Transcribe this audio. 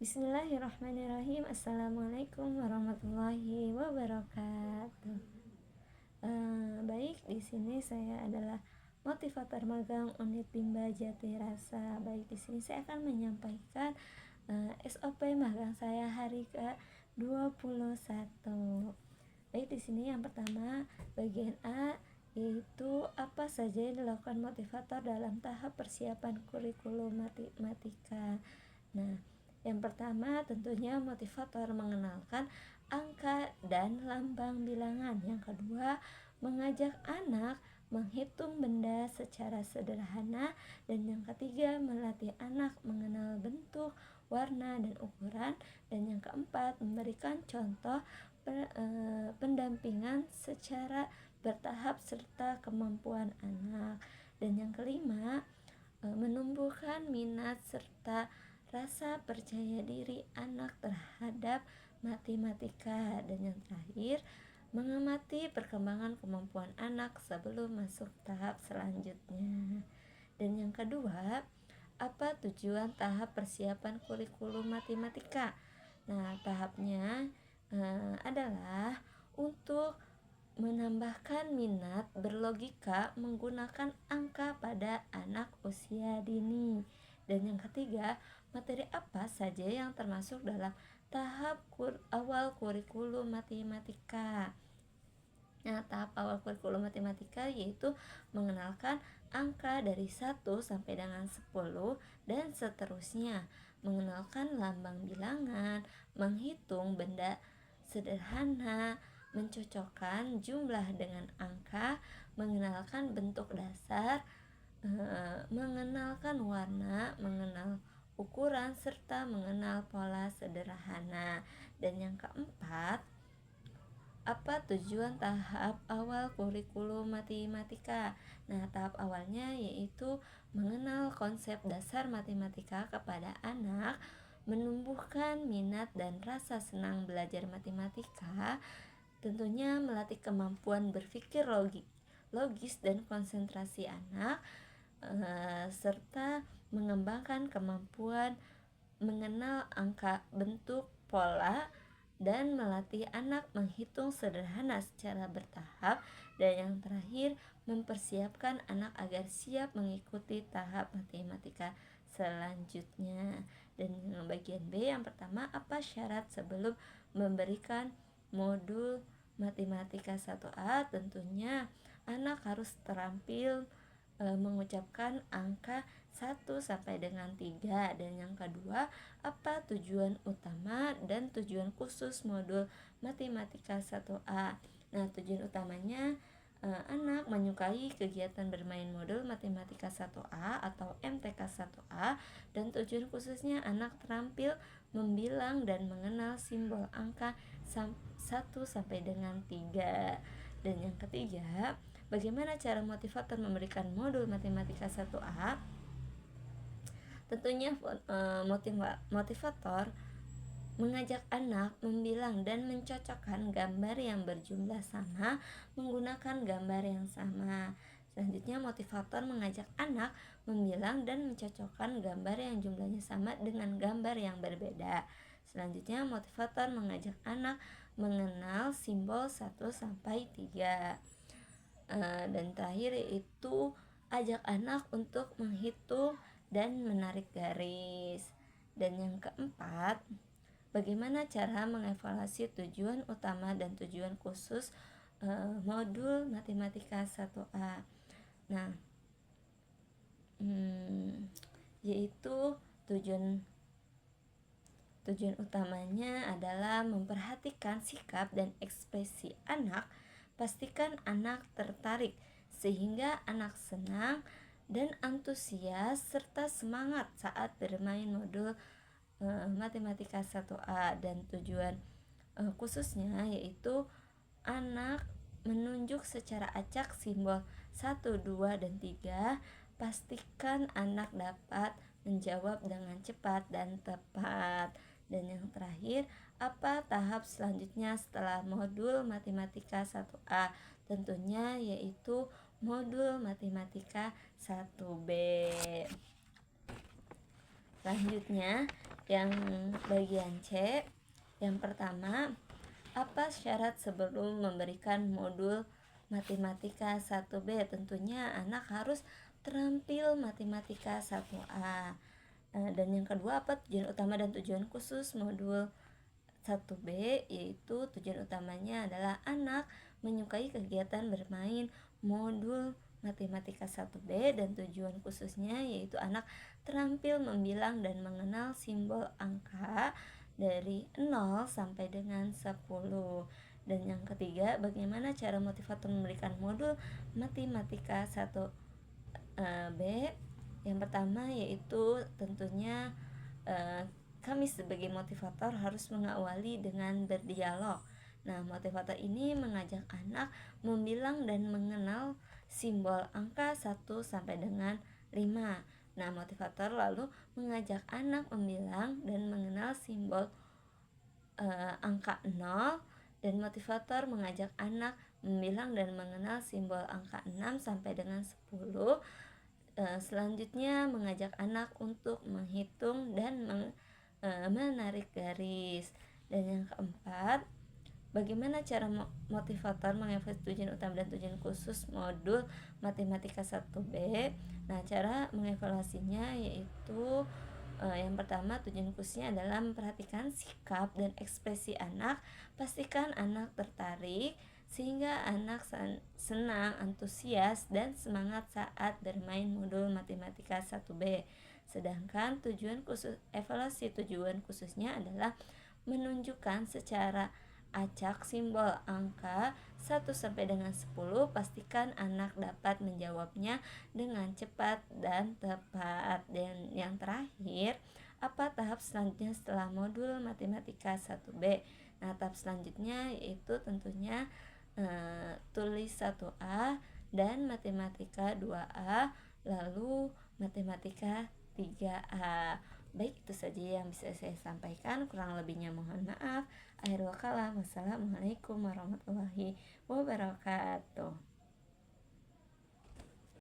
Bismillahirrahmanirrahim. Assalamualaikum warahmatullahi wabarakatuh. Baik, di sini saya adalah motivator magang unit Bimba Jati Rasa. Baik, di sini saya akan menyampaikan SOP magang saya hari ke-21. Baik, di sini yang pertama bagian A, yaitu apa saja yang dilakukan motivator dalam tahap persiapan kurikulum matematika. Nah, yang pertama tentunya motivator mengenalkan angka dan lambang bilangan. Yang kedua, mengajak anak menghitung benda secara sederhana. Dan yang ketiga, melatih anak mengenal bentuk, warna, dan ukuran. Dan yang keempat, memberikan contoh pendampingan secara bertahap serta kemampuan anak. Dan yang kelima, menumbuhkan minat serta rasa percaya diri anak terhadap matematika. Dan yang terakhir, mengamati perkembangan kemampuan anak sebelum masuk tahap selanjutnya. Dan yang kedua, apa tujuan tahap persiapan kurikulum matematika? Nah, tahapnya adalah untuk menambahkan minat berlogika menggunakan angka pada anak usia dini. Dan yang ketiga, materi apa saja yang termasuk dalam tahap awal kurikulum matematika. Nah, tahap awal kurikulum matematika yaitu mengenalkan angka dari 1 sampai dengan 10 dan seterusnya, mengenalkan lambang bilangan, menghitung benda sederhana, mencocokkan jumlah dengan angka, mengenalkan bentuk dasar, mengenalkan warna, mengenal ukuran, serta mengenal pola sederhana. Dan yang keempat, apa tujuan tahap awal kurikulum matematika? Nah, tahap awalnya yaitu mengenal konsep dasar matematika kepada anak, menumbuhkan minat dan rasa senang belajar matematika, tentunya melatih kemampuan berpikir logis dan konsentrasi anak, serta mengembangkan kemampuan mengenal angka, bentuk, pola, dan melatih anak menghitung sederhana secara bertahap. Dan yang terakhir, mempersiapkan anak agar siap mengikuti tahap matematika selanjutnya. Dan bagian B yang pertama, apa syarat sebelum memberikan modul matematika 1A? Tentunya anak harus terampil mengucapkan angka 1 sampai dengan 3. Dan yang kedua, apa tujuan utama dan tujuan khusus modul matematika 1A? Nah, tujuan utamanya anak menyukai kegiatan bermain modul matematika 1A atau MTK 1A, dan tujuan khususnya anak terampil membilang dan mengenal simbol angka 1 sampai dengan 3. Dan yang ketiga, bagaimana cara motivator memberikan modul matematika 1A? Tentunya motivator mengajak anak membilang dan mencocokkan gambar yang berjumlah sama menggunakan gambar yang sama. Selanjutnya, motivator mengajak anak membilang dan mencocokkan gambar yang jumlahnya sama dengan gambar yang berbeda. Selanjutnya, motivator mengajak anak mengenal simbol 1 sampai 3. Dan terakhir yaitu ajak anak untuk menghitung dan menarik garis. Dan yang keempat, bagaimana cara mengevaluasi tujuan utama dan tujuan khusus modul matematika 1A? Nah, yaitu tujuan utamanya adalah memperhatikan sikap dan ekspresi anak. Pastikan anak tertarik sehingga anak senang dan antusias serta semangat saat bermain modul matematika 1A. Dan tujuan khususnya yaitu anak menunjuk secara acak simbol 1, 2, dan 3. Pastikan anak dapat menjawab dengan cepat dan tepat. Dan yang terakhir, apa tahap selanjutnya setelah modul matematika 1A? Tentunya yaitu modul matematika 1B. Selanjutnya, Yang bagian C, yang pertama, apa syarat sebelum memberikan modul matematika 1B? Tentunya anak harus terampil matematika 1A. Dan yang kedua, apa tujuan utama dan tujuan khusus modul 1B? Yaitu tujuan utamanya adalah anak menyukai kegiatan bermain modul matematika 1B, dan tujuan khususnya yaitu anak terampil membilang dan mengenal simbol angka dari 0 sampai dengan 10. Dan yang ketiga, bagaimana cara motivator memberikan modul matematika 1B? Yang pertama yaitu tentunya kami sebagai motivator harus mengawali dengan berdialog. Nah, motivator ini mengajak anak membilang dan mengenal simbol angka 1 sampai dengan 5. Nah, motivator lalu mengajak anak membilang dan mengenal simbol angka 0, dan motivator mengajak anak membilang dan mengenal simbol angka 6 sampai dengan 10. Selanjutnya mengajak anak untuk menghitung dan menarik garis. Dan yang keempat, bagaimana cara motivator mengevaluasi tujuan utama dan tujuan khusus modul matematika 1B? Nah, cara mengevaluasinya yaitu yang pertama, tujuan khususnya adalah memperhatikan sikap dan ekspresi anak. Pastikan anak tertarik sehingga anak senang, antusias, dan semangat saat bermain modul matematika 1B. Sedangkan evaluasi tujuan khususnya adalah menunjukkan secara acak simbol angka 1 sampai dengan 10. Pastikan anak dapat menjawabnya dengan cepat dan tepat. Dan yang terakhir, apa tahap selanjutnya setelah modul matematika 1B? Nah, tahap selanjutnya yaitu tentunya tulis 1A dan matematika 2A, lalu matematika 3A. Baik, itu saja yang bisa saya sampaikan. Kurang lebihnya mohon maaf. Akhirul kalam. Wassalamualaikum warahmatullahi wabarakatuh.